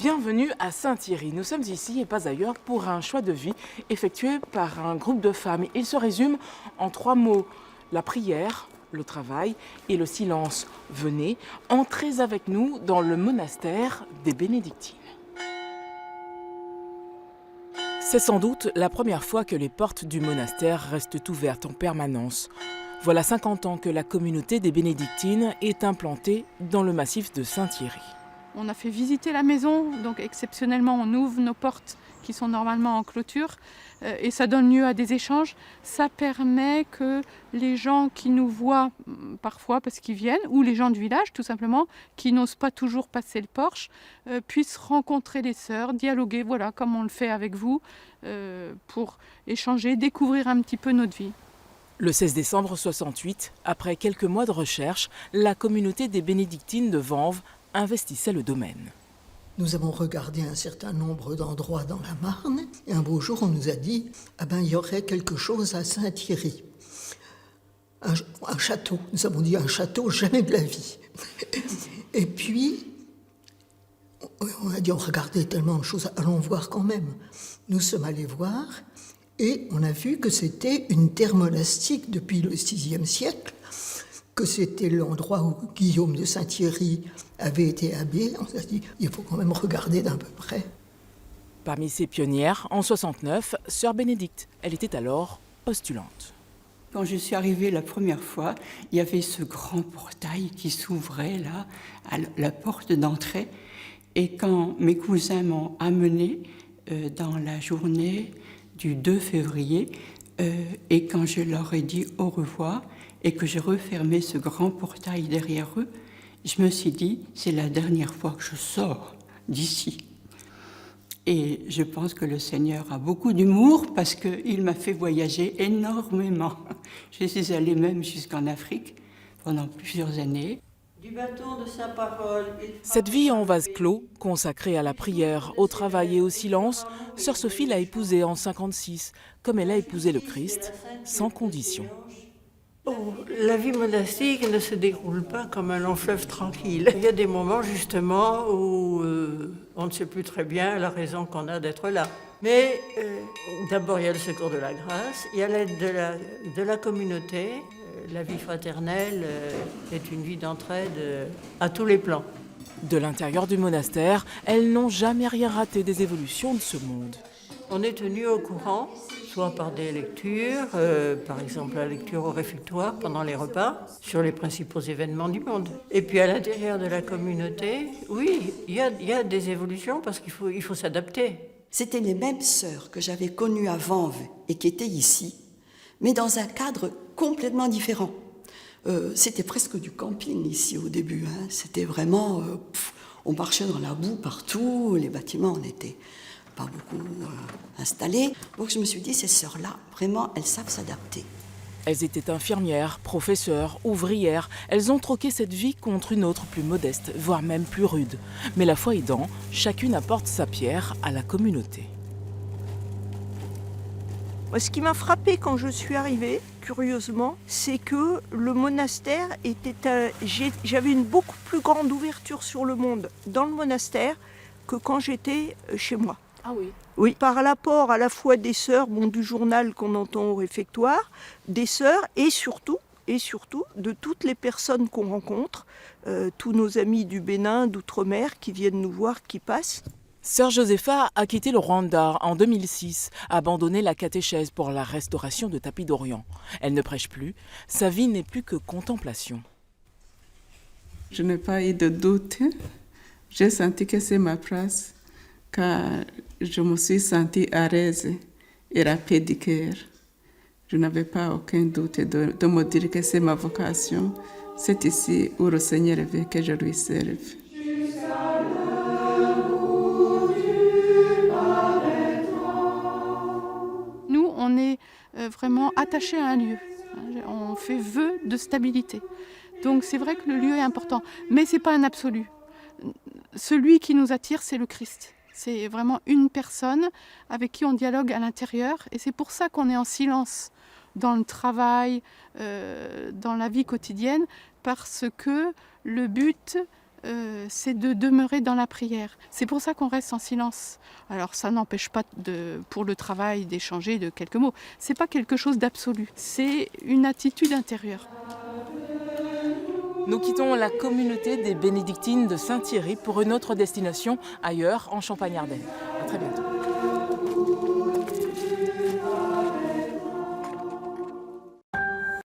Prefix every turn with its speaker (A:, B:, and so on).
A: Bienvenue à Saint-Thierry. Nous sommes ici et pas ailleurs pour un choix de vie effectué par un groupe de femmes. Il se résume en 3 mots. La prière, le travail et le silence. Venez, entrez avec nous dans le monastère des Bénédictines. C'est sans doute la première fois que les portes du monastère restent ouvertes en permanence. Voilà 50 ans que la communauté des Bénédictines est implantée dans le massif de Saint-Thierry.
B: On a fait visiter la maison, donc exceptionnellement on ouvre nos portes qui sont normalement en clôture et ça donne lieu à des échanges. Ça permet que les gens qui nous voient parfois parce qu'ils viennent, ou les gens du village tout simplement, qui n'osent pas toujours passer le porche, puissent rencontrer les sœurs, dialoguer, voilà, comme on le fait avec vous, pour échanger, découvrir un petit peu notre vie.
A: Le 16 décembre 68, après quelques mois de recherche, la communauté des Bénédictines de Vanves investissait le domaine.
C: Nous avons regardé un certain nombre d'endroits dans la Marne et un beau jour on nous a dit il y aurait quelque chose à Saint-Thierry. Un château. Nous avons dit un château, jamais de la vie. Et puis on a dit on regardait tellement de choses, allons voir quand même. Nous sommes allés voir et on a vu que c'était une terre monastique depuis le VIe siècle, que c'était l'endroit où Guillaume de Saint-Thierry avait été abbé. On s'est dit, il faut quand même regarder d'un peu près.
A: Parmi ces pionnières, en 69, sœur Bénédicte. Elle était alors postulante.
D: Quand je suis arrivée la première fois, il y avait ce grand portail qui s'ouvrait là, à la porte d'entrée. Et quand mes cousins m'ont amenée dans la journée du 2 février, et quand je leur ai dit au revoir, et que j'ai refermé ce grand portail derrière eux, je me suis dit, c'est la dernière fois que je sors d'ici. Et je pense que le Seigneur a beaucoup d'humour parce qu'il m'a fait voyager énormément. Je suis allée même jusqu'en Afrique pendant plusieurs années.
E: Du bâton de sa parole.
A: Cette vie en vase clos, consacrée à la prière, au travail et au silence, sœur Sophie l'a épousée en 56, comme elle a épousé le Christ, sans condition.
E: Oh, la vie monastique ne se déroule pas comme un long fleuve tranquille. Il y a des moments justement où on ne sait plus très bien la raison qu'on a d'être là. Mais d'abord il y a le secours de la grâce, il y a l'aide de la communauté. La vie fraternelle est une vie d'entraide à tous les plans.
A: De l'intérieur du monastère, elles n'ont jamais rien raté des évolutions de ce monde.
E: On est tenu au courant, soit par des lectures, par exemple la lecture au réfectoire pendant les repas, sur les principaux événements du monde. Et puis à l'intérieur de la communauté, oui, il y a des évolutions parce qu'il faut s'adapter.
F: C'était les mêmes sœurs que j'avais connues à Vanves et qui étaient ici, mais dans un cadre complètement différent. C'était presque du camping ici au début. C'était vraiment... on marchait dans la boue partout, les bâtiments n'étaient pas beaucoup installés. Donc je me suis dit, ces sœurs-là, vraiment, elles savent s'adapter.
A: Elles étaient infirmières, professeurs, ouvrières. Elles ont troqué cette vie contre une autre plus modeste, voire même plus rude. Mais la foi aidant, chacune apporte sa pierre à la communauté.
G: Ce qui m'a frappé quand je suis arrivée, curieusement, c'est que le monastère j'avais une beaucoup plus grande ouverture sur le monde dans le monastère que quand j'étais chez moi.
A: Ah oui.
G: Oui, par l'apport à la fois des sœurs, du journal qu'on entend au réfectoire, des sœurs et surtout de toutes les personnes qu'on rencontre, tous nos amis du Bénin, d'outre-mer qui viennent nous voir, qui passent.
A: Sœur Josepha a quitté le Rwanda en 2006, abandonné la catéchèse pour la restauration de tapis d'Orient. Elle ne prêche plus, sa vie n'est plus que contemplation.
H: Je n'ai pas eu de doute, j'ai senti que c'est ma place, car je me suis sentie à l'aise et rapide du cœur. Je n'avais pas aucun doute de me dire que c'est ma vocation, c'est ici où le Seigneur veut que je lui serve.
B: On est vraiment attaché à un lieu. On fait vœu de stabilité. Donc c'est vrai que le lieu est important, mais ce n'est pas un absolu. Celui qui nous attire, c'est le Christ. C'est vraiment une personne avec qui on dialogue à l'intérieur. Et c'est pour ça qu'on est en silence dans le travail, dans la vie quotidienne, parce que le but, c'est de demeurer dans la prière. C'est pour ça qu'on reste en silence. Alors ça n'empêche pas pour le travail d'échanger de quelques mots. C'est pas quelque chose d'absolu. C'est une attitude intérieure.
A: Nous quittons la communauté des bénédictines de Saint-Thierry pour une autre destination ailleurs, en Champagne-Ardenne. À très bientôt.